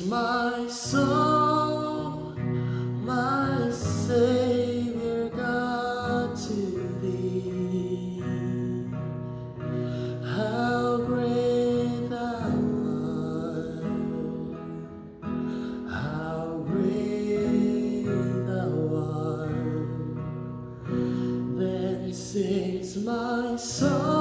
My soul, my Savior God, to thee. How great thou art, how great thou art. Then sings my soul.